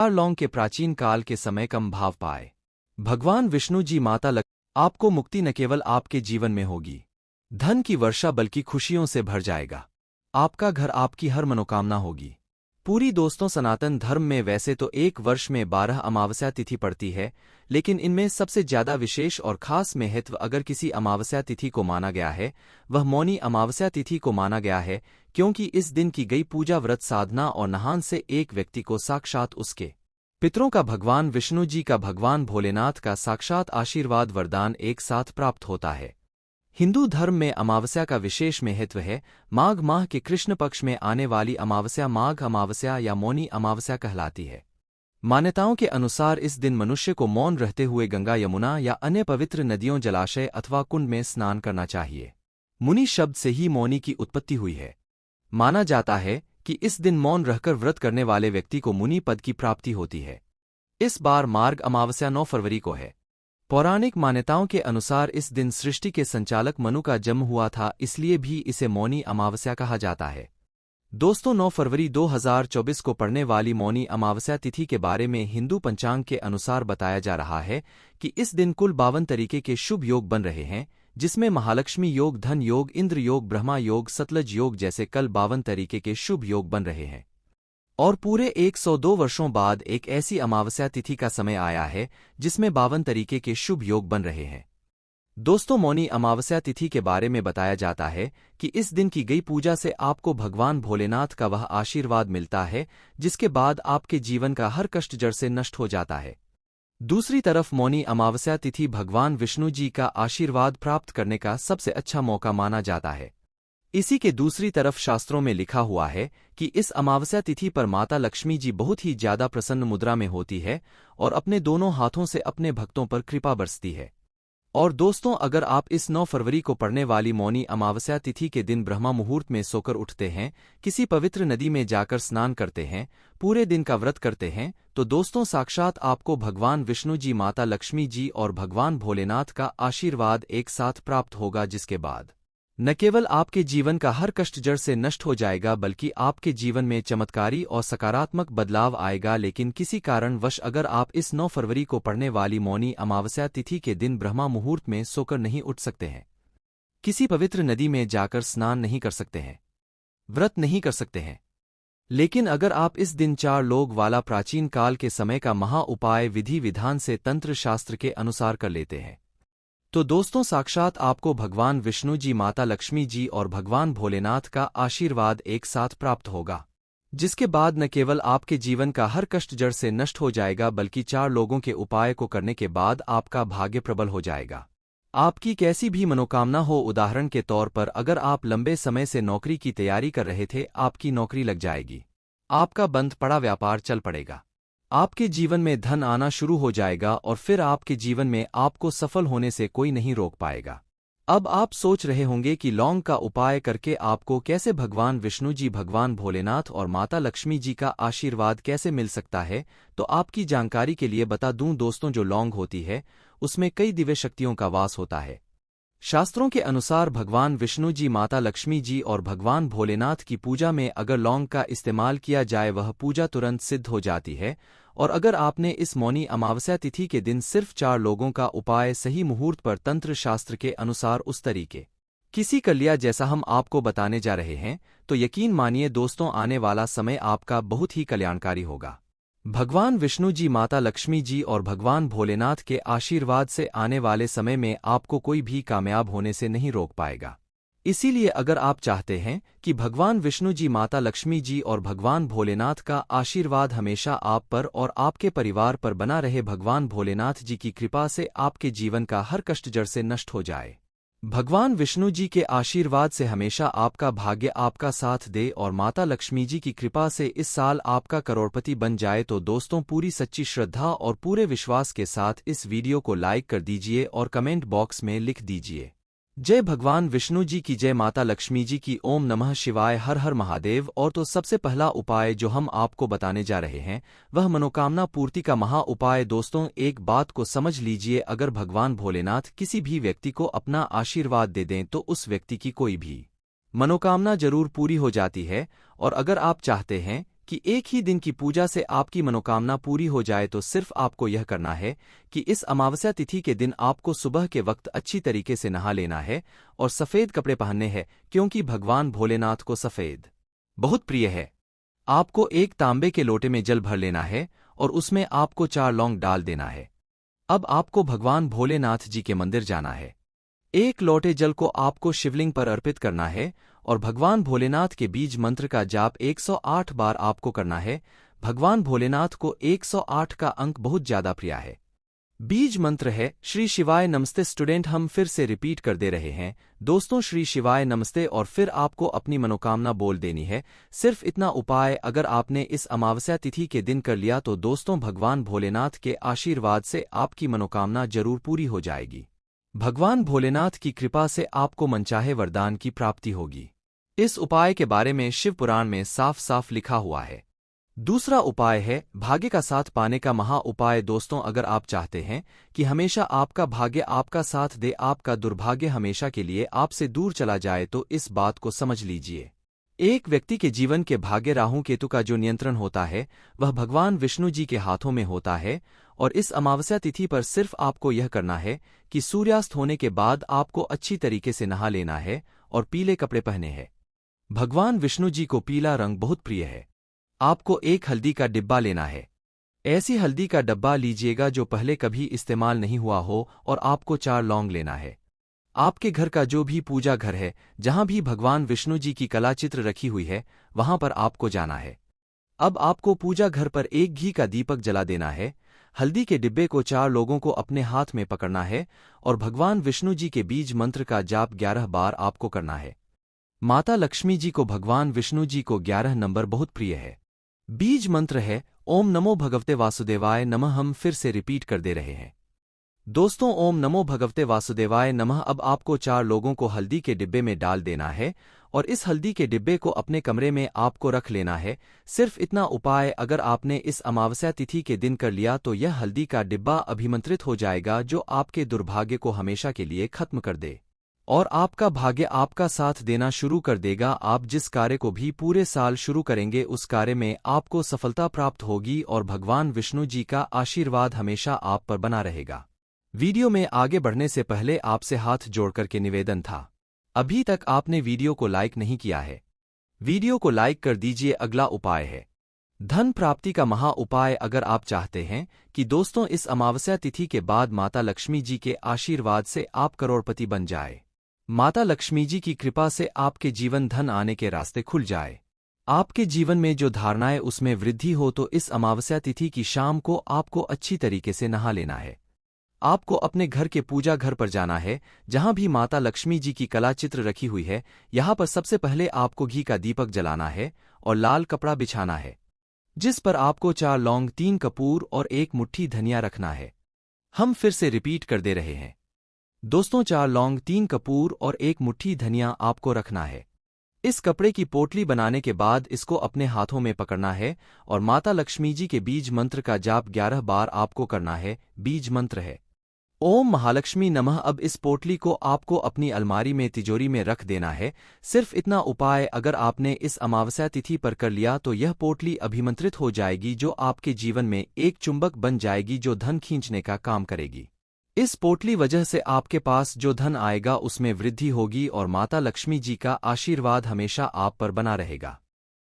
लौंग के प्राचीन काल के समय कम भाव पाए। भगवान विष्णु जी माता लक्ष्मी आपको मुक्ति न केवल आपके जीवन में होगी, धन की वर्षा बल्कि खुशियों से भर जाएगा। आपका घर आपकी हर मनोकामना होगी पूरी। दोस्तों, सनातन धर्म में वैसे तो एक वर्ष में 12 अमावस्या तिथि पड़ती है, लेकिन इनमें सबसे ज्यादा विशेष और खास महत्व अगर किसी अमावस्या तिथि को माना गया है, वह मौनी अमावस्या तिथि को माना गया है, क्योंकि इस दिन की गई पूजा, व्रत, साधना और नहान से एक व्यक्ति को साक्षात उसके पितरों का, भगवान विष्णु जी का, भगवान भोलेनाथ का साक्षात आशीर्वाद, वरदान एक साथ प्राप्त होता है। हिंदू धर्म में अमावस्या का विशेष महत्व है। माघ माह के कृष्ण पक्ष में आने वाली अमावस्या माघ अमावस्या या मौनी अमावस्या कहलाती है। मान्यताओं के अनुसार इस दिन मनुष्य को मौन रहते हुए गंगा, यमुना या अन्य पवित्र नदियों, जलाशय अथवा कुंड में स्नान करना चाहिए। मुनि शब्द से ही मौनी की उत्पत्ति हुई है। माना जाता है कि इस दिन मौन रहकर व्रत करने वाले व्यक्ति को मुनि पद की प्राप्ति होती है। इस बार मार्ग अमावस्या 9 फरवरी को है। पौराणिक मान्यताओं के अनुसार इस दिन सृष्टि के संचालक मनु का जन्म हुआ था, इसलिए भी इसे मौनी अमावस्या कहा जाता है। दोस्तों, 9 फरवरी 2024 को पड़ने वाली मौनी अमावस्या तिथि के बारे में हिंदू पंचांग के अनुसार बताया जा रहा है कि इस दिन कुल 52 तरीके के शुभ योग बन रहे हैं, जिसमें महालक्ष्मी योग, धन योग, इंद्र योग, ब्रह्मा योग, सतलज योग जैसे कल 52 तरीके के शुभ योग बन रहे हैं। और पूरे 102 वर्षों बाद एक ऐसी अमावस्या तिथि का समय आया है जिसमें 52 तरीके के शुभ योग बन रहे हैं। दोस्तों, मौनी अमावस्या तिथि के बारे में बताया जाता है कि इस दिन की गई पूजा से आपको भगवान भोलेनाथ का वह आशीर्वाद मिलता है जिसके बाद आपके जीवन का हर कष्ट जड़ से नष्ट हो जाता है। दूसरी तरफ मौनी अमावस्या तिथि भगवान विष्णु जी का आशीर्वाद प्राप्त करने का सबसे अच्छा मौका माना जाता है। इसी के दूसरी तरफ शास्त्रों में लिखा हुआ है कि इस अमावस्या तिथि पर माता लक्ष्मी जी बहुत ही ज्यादा प्रसन्न मुद्रा में होती है और अपने दोनों हाथों से अपने भक्तों पर कृपा बरसती है। और दोस्तों, अगर आप इस 9 फरवरी को पड़ने वाली मौनी अमावस्या तिथि के दिन ब्रह्मा मुहूर्त में सोकर उठते हैं, किसी पवित्र नदी में जाकर स्नान करते हैं, पूरे दिन का व्रत करते हैं, तो दोस्तों साक्षात आपको भगवान विष्णु जी, माता लक्ष्मी जी और भगवान भोलेनाथ का आशीर्वाद एक साथ प्राप्त होगा, जिसके बाद न केवल आपके जीवन का हर कष्ट जड़ से नष्ट हो जाएगा, बल्कि आपके जीवन में चमत्कारी और सकारात्मक बदलाव आएगा। लेकिन किसी कारणवश अगर आप इस 9 फरवरी को पड़ने वाली मौनी अमावस्या तिथि के दिन ब्रह्मा मुहूर्त में सोकर नहीं उठ सकते हैं, किसी पवित्र नदी में जाकर स्नान नहीं कर सकते हैं, व्रत नहीं कर सकते हैं, लेकिन अगर आप इस दिन 4 लोग वाला प्राचीन काल के समय का महा उपाय विधि विधान से तंत्र शास्त्र के अनुसार कर लेते हैं, तो दोस्तों साक्षात आपको भगवान विष्णु जी, माता लक्ष्मी जी और भगवान भोलेनाथ का आशीर्वाद एक साथ प्राप्त होगा, जिसके बाद न केवल आपके जीवन का हर कष्ट जड़ से नष्ट हो जाएगा, बल्कि 4 लोगों के उपाय को करने के बाद आपका भाग्य प्रबल हो जाएगा। आपकी कैसी भी मनोकामना हो, उदाहरण के तौर पर अगर आप लंबे समय से नौकरी की तैयारी कर रहे थे, आपकी नौकरी लग जाएगी, आपका बंद पड़ा व्यापार चल पड़ेगा, आपके जीवन में धन आना शुरू हो जाएगा और फिर आपके जीवन में आपको सफल होने से कोई नहीं रोक पाएगा। अब आप सोच रहे होंगे कि लौंग का उपाय करके आपको कैसे भगवान विष्णु जी, भगवान भोलेनाथ और माता लक्ष्मी जी का आशीर्वाद कैसे मिल सकता है, तो आपकी जानकारी के लिए बता दूं दोस्तों, जो लौंग होती है उसमें कई दिव्य शक्तियों का वास होता है। शास्त्रों के अनुसार भगवान विष्णु जी, माता लक्ष्मी जी और भगवान भोलेनाथ की पूजा में अगर लौंग का इस्तेमाल किया जाए, वह पूजा तुरंत सिद्ध हो जाती है। और अगर आपने इस मौनी अमावस्या तिथि के दिन सिर्फ 4 लोगों का उपाय सही मुहूर्त पर तंत्र शास्त्र के अनुसार उस तरीके किसी कर लिया जैसा हम आपको बताने जा रहे हैं, तो यकीन मानिए दोस्तों, आने वाला समय आपका बहुत ही कल्याणकारी होगा। भगवान विष्णु जी, माता लक्ष्मी जी और भगवान भोलेनाथ के आशीर्वाद से आने वाले समय में आपको कोई भी कामयाब होने से नहीं रोक पाएगा। इसीलिए अगर आप चाहते हैं कि भगवान विष्णु जी, माता लक्ष्मी जी और भगवान भोलेनाथ का आशीर्वाद हमेशा आप पर और आपके परिवार पर बना रहे, भगवान भोलेनाथ जी की कृपा से आपके जीवन का हर कष्ट जड़ से नष्ट हो जाए, भगवान विष्णु जी के आशीर्वाद से हमेशा आपका भाग्य आपका साथ दे और माता लक्ष्मी जी की कृपा से इस साल आपका करोड़पति बन जाए, तो दोस्तों पूरी सच्ची श्रद्धा और पूरे विश्वास के साथ इस वीडियो को लाइक कर दीजिए और कमेंट बॉक्स में लिख दीजिए, जय भगवान विष्णु जी की जय, माता लक्ष्मी जी की, ओम नमः शिवाय, हर हर महादेव। और तो सबसे पहला उपाय जो हम आपको बताने जा रहे हैं वह मनोकामना पूर्ति का महा उपाय। दोस्तों एक बात को समझ लीजिए, अगर भगवान भोलेनाथ किसी भी व्यक्ति को अपना आशीर्वाद दे दें तो उस व्यक्ति की कोई भी मनोकामना जरूर पूरी हो जाती है। और अगर आप चाहते हैं कि एक ही दिन की पूजा से आपकी मनोकामना पूरी हो जाए, तो सिर्फ आपको यह करना है कि इस अमावस्या तिथि के दिन आपको सुबह के वक्त अच्छी तरीके से नहा लेना है और सफ़ेद कपड़े पहनने हैं, क्योंकि भगवान भोलेनाथ को सफ़ेद बहुत प्रिय है। आपको एक तांबे के लोटे में जल भर लेना है और उसमें आपको 4 लौंग डाल देना है। अब आपको भगवान भोलेनाथ जी के मंदिर जाना है। एक लोटे जल को आपको शिवलिंग पर अर्पित करना है और भगवान भोलेनाथ के बीज मंत्र का जाप 108 बार आपको करना है। भगवान भोलेनाथ को 108 का अंक बहुत ज्यादा प्रिय है। बीज मंत्र है श्री शिवाय नमस्ते। स्टूडेंट, हम फिर से रिपीट कर दे रहे हैं दोस्तों, श्री शिवाय नमस्ते, और फिर आपको अपनी मनोकामना बोल देनी है। सिर्फ इतना उपाय अगर आपने इस अमावस्या तिथि के दिन कर लिया तो दोस्तों भगवान भोलेनाथ के आशीर्वाद से आपकी मनोकामना जरूर पूरी हो जाएगी। भगवान भोलेनाथ की कृपा से आपको मनचाहे वरदान की प्राप्ति होगी। इस उपाय के बारे में शिव पुराण में साफ साफ लिखा हुआ है। दूसरा उपाय है भाग्य का साथ पाने का महा उपाय। दोस्तों, अगर आप चाहते हैं कि हमेशा आपका भाग्य आपका साथ दे, आपका दुर्भाग्य हमेशा के लिए आपसे दूर चला जाए, तो इस बात को समझ लीजिए। एक व्यक्ति के जीवन के भाग्य राहु केतु का जो नियंत्रण होता है वह भगवान विष्णु जी के हाथों में होता है। और इस अमावस्या तिथि पर सिर्फ आपको यह करना है कि सूर्यास्त होने के बाद आपको अच्छी तरीके से नहा लेना है और पीले कपड़े पहने हैं। भगवान विष्णु जी को पीला रंग बहुत प्रिय है। आपको एक हल्दी का डिब्बा लेना है। ऐसी हल्दी का डब्बा लीजिएगा जो पहले कभी इस्तेमाल नहीं हुआ हो, और आपको 4 लौंग लेना है। आपके घर का जो भी पूजा घर है, जहां भी भगवान विष्णु जी की कला चित्र रखी हुई है, वहां पर आपको जाना है। अब आपको पूजा घर पर एक घी का दीपक जला देना है। हल्दी के डिब्बे को 4 लोगों को अपने हाथ में पकड़ना है और भगवान विष्णु जी के बीज मंत्र का जाप 11 बार आपको करना है। माता लक्ष्मी जी को भगवान विष्णु जी को 11 नंबर बहुत प्रिय है। बीज मंत्र है ओम नमो भगवते वासुदेवाय नमः। हम फिर से रिपीट कर दे रहे हैं दोस्तों, ओम नमो भगवते वासुदेवाय नमः। अब आपको 4 लोगों को हल्दी के डिब्बे में डाल देना है और इस हल्दी के डिब्बे को अपने कमरे में आपको रख लेना है। सिर्फ इतना उपाय अगर आपने इस अमावस्या तिथि के दिन कर लिया तो यह हल्दी का डिब्बा अभिमंत्रित हो जाएगा, जो आपके दुर्भाग्य को हमेशा के लिए खत्म कर दे और आपका भाग्य आपका साथ देना शुरू कर देगा। आप जिस कार्य को भी पूरे साल शुरू करेंगे उस कार्य में आपको सफलता प्राप्त होगी और भगवान विष्णु जी का आशीर्वाद हमेशा आप पर बना रहेगा। वीडियो में आगे बढ़ने से पहले आपसे हाथ जोड़कर के निवेदन था, अभी तक आपने वीडियो को लाइक नहीं किया है, वीडियो को लाइक कर दीजिए। अगला उपाय है धन प्राप्ति का महा उपाय। अगर आप चाहते हैं कि दोस्तों इस अमावस्या तिथि के बाद माता लक्ष्मी जी के आशीर्वाद से आप करोड़पति बन जाए, माता लक्ष्मी जी की कृपा से आपके जीवन धन आने के रास्ते खुल जाए, आपके जीवन में जो धारणाएं उसमें वृद्धि हो, तो इस अमावस्या तिथि की शाम को आपको अच्छी तरीके से नहा लेना है। आपको अपने घर के पूजा घर पर जाना है, जहां भी माता लक्ष्मी जी की कला चित्र रखी हुई है। यहां पर सबसे पहले आपको घी का दीपक जलाना है और लाल कपड़ा बिछाना है, जिस पर आपको 4 लौंग, 3 कपूर और 1 मुट्ठी धनिया रखना है। हम फिर से रिपीट कर दे रहे हैं दोस्तों, 4 लौंग, 3 कपूर और 1 मुट्ठी धनिया आपको रखना है। इस कपड़े की पोटली बनाने के बाद इसको अपने हाथों में पकड़ना है और माता लक्ष्मी जी के बीज मंत्र का जाप 11 बार आपको करना है। बीज मंत्र है ओम महालक्ष्मी नमः। अब इस पोटली को आपको अपनी अलमारी में, तिजोरी में रख देना है। सिर्फ इतना उपाय अगर आपने इस अमावस्या तिथि पर कर लिया तो यह पोटली अभिमंत्रित हो जाएगी, जो आपके जीवन में एक चुंबक बन जाएगी जो धन खींचने का काम करेगी। इस पोटली वजह से आपके पास जो धन आएगा उसमें वृद्धि होगी और माता लक्ष्मी जी का आशीर्वाद हमेशा आप पर बना रहेगा।